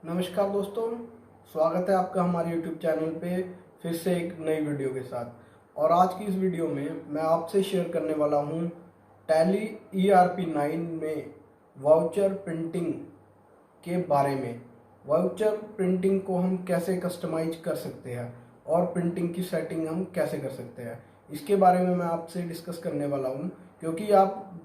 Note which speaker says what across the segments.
Speaker 1: नमस्कार दोस्तों, स्वागत है आपका हमारे YouTube चैनल पे फिर से एक नई वीडियो के साथ। और आज की इस वीडियो में मैं आपसे शेयर करने वाला हूँ टैली ERP9 में वाउचर प्रिंटिंग के बारे में। वाउचर प्रिंटिंग को हम कैसे कस्टमाइज कर सकते हैं और प्रिंटिंग की सेटिंग हम कैसे कर सकते हैं, इसके बारे में मैं आपसे डिस्कस करने वाला हूँ। क्योंकि आप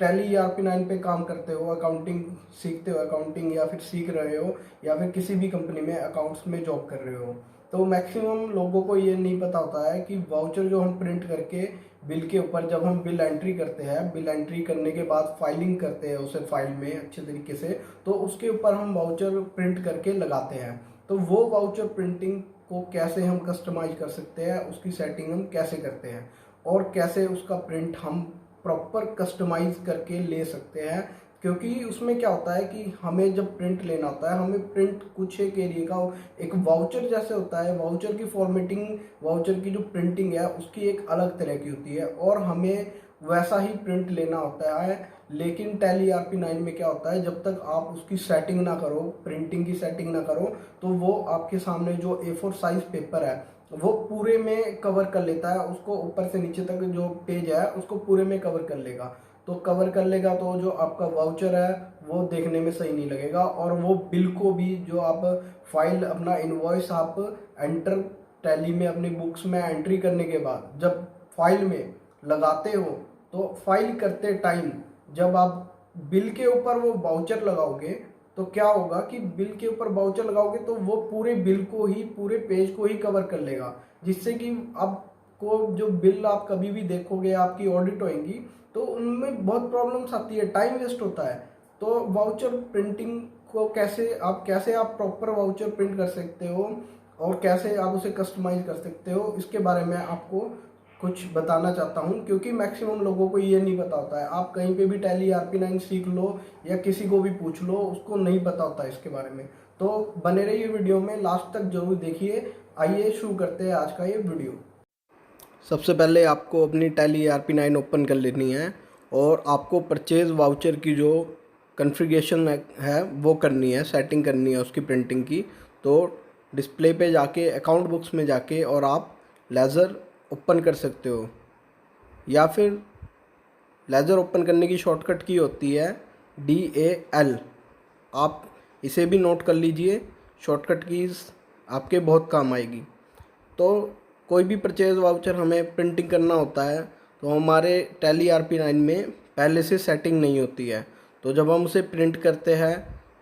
Speaker 1: टैली ERP9 पे काम करते हो, अकाउंटिंग सीखते हो, अकाउंटिंग या फिर सीख रहे हो या फिर किसी भी कंपनी में अकाउंट्स में जॉब कर रहे हो, तो मैक्सिमम लोगों को ये नहीं पता होता है कि वाउचर जो हम प्रिंट करके बिल के ऊपर जब हम बिल एंट्री करते हैं, बिल एंट्री करने के बाद फाइलिंग करते हैं उसे फाइल में अच्छे तरीके से, तो उसके ऊपर हम वाउचर प्रिंट करके लगाते हैं। तो वो वाउचर प्रिंटिंग को कैसे हम कस्टमाइज कर सकते हैं, उसकी सेटिंग हम कैसे करते हैं और कैसे उसका प्रिंट हम प्रॉपर कस्टमाइज करके ले सकते हैं। क्योंकि उसमें क्या होता है कि हमें जब प्रिंट लेना होता है, हमें प्रिंट कुछ एक एरिया का एक वाउचर जैसे होता है, वाउचर की फॉर्मेटिंग, वाउचर की जो प्रिंटिंग है उसकी एक अलग तरह की होती है और हमें वैसा ही प्रिंट लेना होता है। लेकिन टैली ERP9 में क्या होता है, जब तक आप उसकी सेटिंग ना करो, प्रिंटिंग की सेटिंग ना करो, तो वो आपके सामने जो A4 साइज पेपर है वो पूरे में कवर कर लेता है, उसको ऊपर से नीचे तक जो पेज है उसको पूरे में कवर कर लेगा। तो कवर कर लेगा तो जो आपका वाउचर है वो देखने में सही नहीं लगेगा, और वो बिल को भी जो आप फाइल अपना इनवॉइस आप एंटर टैली में अपनी बुक्स में एंट्री करने के बाद जब फाइल में लगाते हो, तो फाइल करते टाइम जब आप बिल के ऊपर वो वाउचर लगाओगे तो क्या होगा कि बिल के ऊपर वाउचर लगाओगे तो वो पूरे बिल को ही, पूरे पेज को ही कवर कर लेगा, जिससे कि आपको जो बिल आप कभी भी देखोगे, आपकी ऑडिट होएंगी तो उनमें बहुत प्रॉब्लम्स आती है, टाइम वेस्ट होता है। तो वाउचर प्रिंटिंग को कैसे आप प्रॉपर वाउचर प्रिंट कर सकते हो और कैसे आप उसे कस्टमाइज कर सकते हो, इसके बारे में आपको कुछ बताना चाहता हूँ। क्योंकि मैक्सिमम लोगों को ये नहीं पता होता है। आप कहीं पे भी टैली ERP9 सीख लो या किसी को भी पूछ लो, उसको नहीं पता होता है इसके बारे में। तो बने रहिए वीडियो में, लास्ट तक जरूर देखिए। आइए शुरू करते हैं आज का ये वीडियो। सबसे पहले आपको अपनी टैली ERP9 ओपन कर लेनी है और आपको परचेज वाउचर की जो कॉन्फ़िगरेशन है वो करनी है, सेटिंग करनी है उसकी प्रिंटिंग की। तो डिस्प्ले पे जाके अकाउंट बुक्स में जाके और आप लेज़र ओपन कर सकते हो, या फिर लेज़र ओपन करने की शॉर्टकट की होती है DAL। आप इसे भी नोट कर लीजिए, शॉर्टकट कीज़ आपके बहुत काम आएगी। तो कोई भी परचेज वाउचर हमें प्रिंटिंग करना होता है तो हमारे टैली ERP9 में पहले से सेटिंग नहीं होती है। तो जब हम उसे प्रिंट करते हैं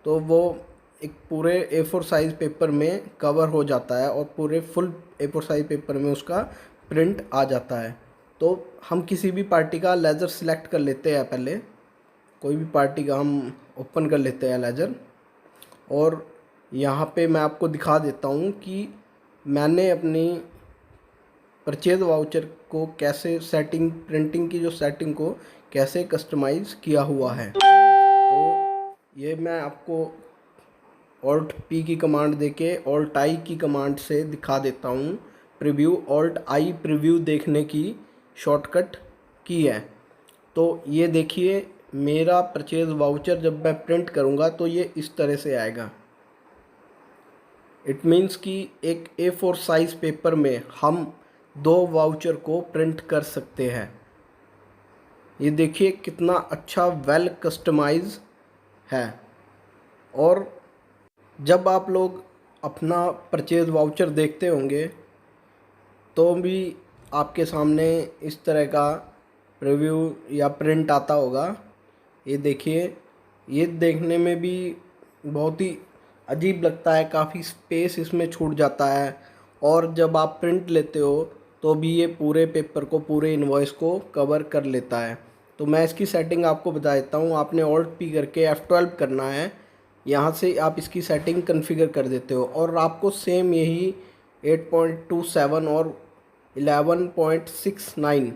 Speaker 1: तो वो एक पूरे A4 साइज़ पेपर में कवर हो जाता है और पूरे फुल A4 साइज़ पेपर में उसका प्रिंट आ जाता है। तो हम किसी भी पार्टी का लेज़र सिलेक्ट कर लेते हैं, पहले कोई भी पार्टी का हम ओपन कर लेते हैं लेज़र। और यहाँ पे मैं आपको दिखा देता हूँ कि मैंने अपनी परचेज वाउचर को कैसे सेटिंग, प्रिंटिंग की जो सेटिंग को कैसे कस्टमाइज़ किया हुआ है। तो ये मैं आपको ऑल्ट P की कमांड देके ऑल्ट I की कमांड से दिखा देता हूँ। प्रीव्यू, ऑल्ट I प्रीव्यू देखने की शॉर्टकट की है। तो ये देखिए, मेरा परचेज वाउचर जब मैं प्रिंट करूँगा तो ये इस तरह से आएगा। इट मीन्स कि एक A4 साइज़ पेपर में हम 2 वाउचर को प्रिंट कर सकते हैं। ये देखिए कितना अच्छा वेल कस्टमाइज है। और जब आप लोग अपना परचेज वाउचर देखते होंगे तो भी आपके सामने इस तरह का प्रीव्यू या प्रिंट आता होगा। ये देखिए, ये देखने में भी बहुत ही अजीब लगता है, काफ़ी स्पेस इसमें छूट जाता है। और जब आप प्रिंट लेते हो तो भी ये पूरे पेपर को, पूरे इनवॉइस को कवर कर लेता है। तो मैं इसकी सेटिंग आपको बता देता हूँ। आपने ऑल्ट P करके F12 करना है, यहाँ से आप इसकी सेटिंग कॉन्फ़िगर कर देते हो और आपको सेम यही 8.27 और 11.69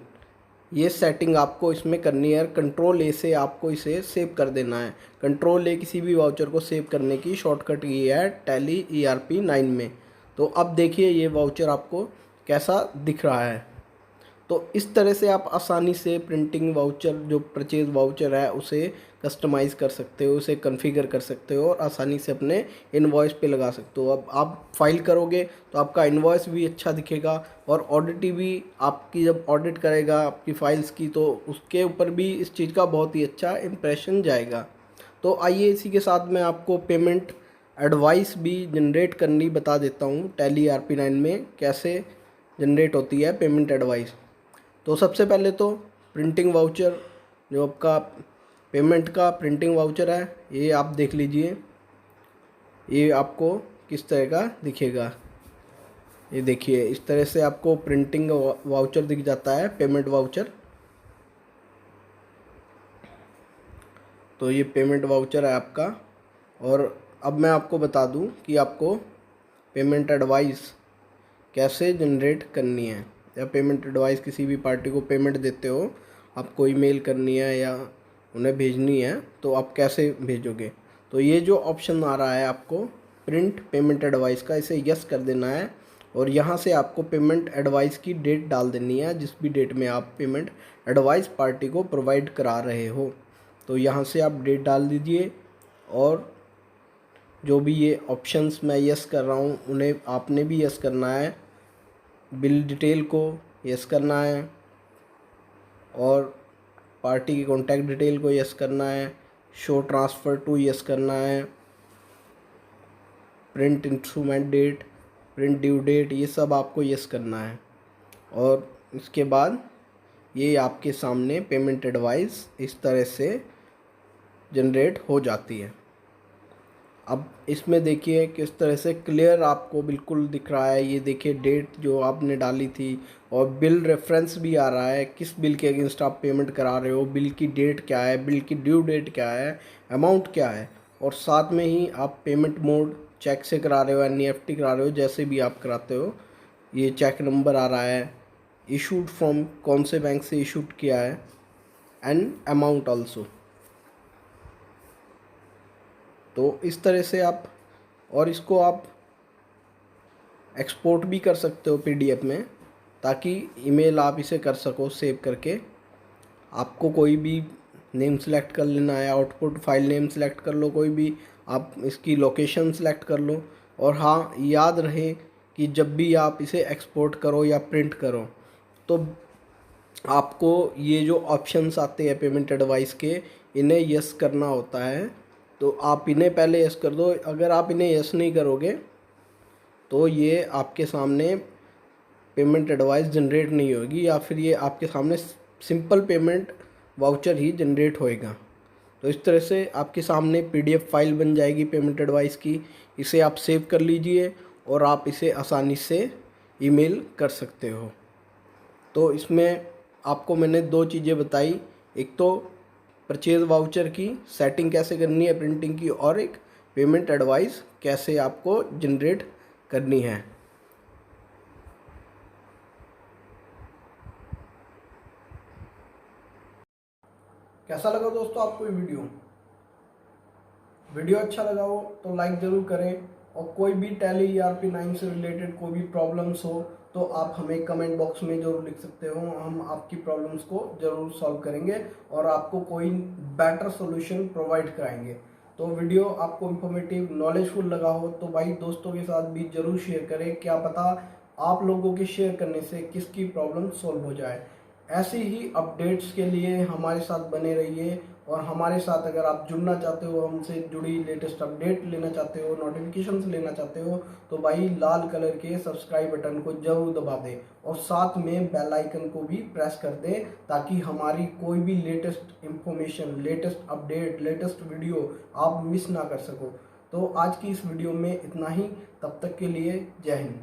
Speaker 1: ये सेटिंग आपको इसमें करनी है। कंट्रोल A से आपको इसे सेव कर देना है। कंट्रोल A किसी भी वाउचर को सेव करने की शॉर्टकट ये है टैली ERP9 में। तो अब देखिए ये वाउचर आपको कैसा दिख रहा है। तो इस तरह से आप आसानी से प्रिंटिंग वाउचर, जो परचेज वाउचर है, उसे कस्टमाइज़ कर सकते हो, उसे कॉन्फ़िगर कर सकते हो और आसानी से अपने इनवॉइस पे लगा सकते हो। अब आप फाइल करोगे तो आपका इनवॉइस भी अच्छा दिखेगा और ऑडिटी भी आपकी जब ऑडिट करेगा आपकी फ़ाइल्स की तो उसके ऊपर भी इस चीज़ का बहुत ही अच्छा इम्प्रेशन जाएगा। तो आइए इसी के साथ मैं आपको पेमेंट एडवाइस भी जनरेट करनी बता देता हूँ। टैली ERP9 में कैसे जनरेट होती है पेमेंट एडवाइस। तो सबसे पहले तो प्रिंटिंग वाउचर, जो आपका पेमेंट का प्रिंटिंग वाउचर है, ये आप देख लीजिए। ये आपको किस तरह का दिखेगा, ये देखिए इस तरह से आपको प्रिंटिंग वाउचर दिख जाता है, पेमेंट वाउचर। तो ये पेमेंट वाउचर है आपका। और अब मैं आपको बता दूं कि आपको पेमेंट एडवाइस कैसे जनरेट करनी है। या पेमेंट एडवाइस किसी भी पार्टी को पेमेंट देते हो, आपको ईमेल करनी है या उन्हें भेजनी है, तो आप कैसे भेजोगे। तो ये जो ऑप्शन आ रहा है आपको प्रिंट पेमेंट एडवाइस का, इसे यस कर देना है और यहाँ से आपको पेमेंट एडवाइस की डेट डाल देनी है, जिस भी डेट में आप पेमेंट एडवाइस पार्टी को प्रोवाइड करा रहे हो। तो यहाँ से आप डेट डाल दीजिए और जो भी ये ऑप्शंस मैं यस कर रहा हूँ उन्हें आपने भी यस करना है। बिल डिटेल को यस करना है और पार्टी की कॉन्टैक्ट डिटेल को यस करना है। शो ट्रांसफ़र टू यस करना है। Print instrument date, print due date, ये सब आपको यस करना है। और इसके बाद ये आपके सामने पेमेंट एडवाइस इस तरह से जनरेट हो जाती है। अब इसमें देखिए किस तरह से क्लियर आपको बिल्कुल दिख रहा है। ये देखिए डेट जो आपने डाली थी और बिल रेफरेंस भी आ रहा है, किस बिल के अगेंस्ट आप पेमेंट करा रहे हो, बिल की डेट क्या है, बिल की ड्यू डेट क्या है, अमाउंट क्या है। और साथ में ही आप पेमेंट मोड चेक से करा रहे हो, NEFT करा रहे हो, जैसे भी आप कराते हो। ये चेक नंबर आ रहा है, इशूड फ्रॉम कौन से बैंक से इशूड किया है, एंड अमाउंट ऑल्सो। तो इस तरह से आप, और इसको आप एक्सपोर्ट भी कर सकते हो PDF में, ताकि ईमेल आप इसे कर सको सेव करके। आपको कोई भी नेम सेलेक्ट कर लेना है, आउटपुट फाइल नेम सेलेक्ट कर लो, कोई भी आप इसकी लोकेशन सेलेक्ट कर लो। और हाँ, याद रहे कि जब भी आप इसे एक्सपोर्ट करो या प्रिंट करो तो आपको ये जो ऑप्शंस आते हैं पेमेंट एडवाइस के, इन्हें यस करना होता है। तो आप इन्हें पहले यस कर दो। अगर आप इन्हें यस नहीं करोगे तो ये आपके सामने पेमेंट एडवाइस जनरेट नहीं होगी, या फिर ये आपके सामने सिंपल पेमेंट वाउचर ही जनरेट होएगा। तो इस तरह से आपके सामने PDF फाइल बन जाएगी पेमेंट एडवाइस की। इसे आप सेव कर लीजिए और आप इसे आसानी से ईमेल कर सकते हो। तो इसमें आपको मैंने दो चीज़ें बताई, एक तो परचेज वाउचर की सेटिंग कैसे करनी है प्रिंटिंग की, और एक पेमेंट एडवाइस कैसे आपको जनरेट करनी है। कैसा लगा दोस्तों आपको ये वीडियो अच्छा लगा हो तो लाइक ज़रूर करें। और कोई भी टैली ERP9 से रिलेटेड कोई भी प्रॉब्लम्स हो तो आप हमें कमेंट बॉक्स में ज़रूर लिख सकते हो। हम आपकी प्रॉब्लम्स को ज़रूर सॉल्व करेंगे और आपको कोई बेटर सोल्यूशन प्रोवाइड कराएंगे। तो वीडियो आपको इन्फॉर्मेटिव नॉलेजफुल लगा हो तो भाई दोस्तों के साथ भी ज़रूर शेयर करें। क्या पता आप लोगों के शेयर करने से किसकी प्रॉब्लम सॉल्व हो जाए। ऐसे ही अपडेट्स के लिए हमारे साथ बने रहिए। और हमारे साथ अगर आप जुड़ना चाहते हो, हमसे जुड़ी लेटेस्ट अपडेट लेना चाहते हो, नोटिफिकेशंस लेना चाहते हो, तो भाई लाल कलर के सब्सक्राइब बटन को जरूर दबा दें और साथ में बेल आइकन को भी प्रेस कर दें, ताकि हमारी कोई भी latest information, latest update, latest video आप मिस ना कर सको। तो आज की इस वीडियो में इतना ही। तब तक के लिए जय हिंद।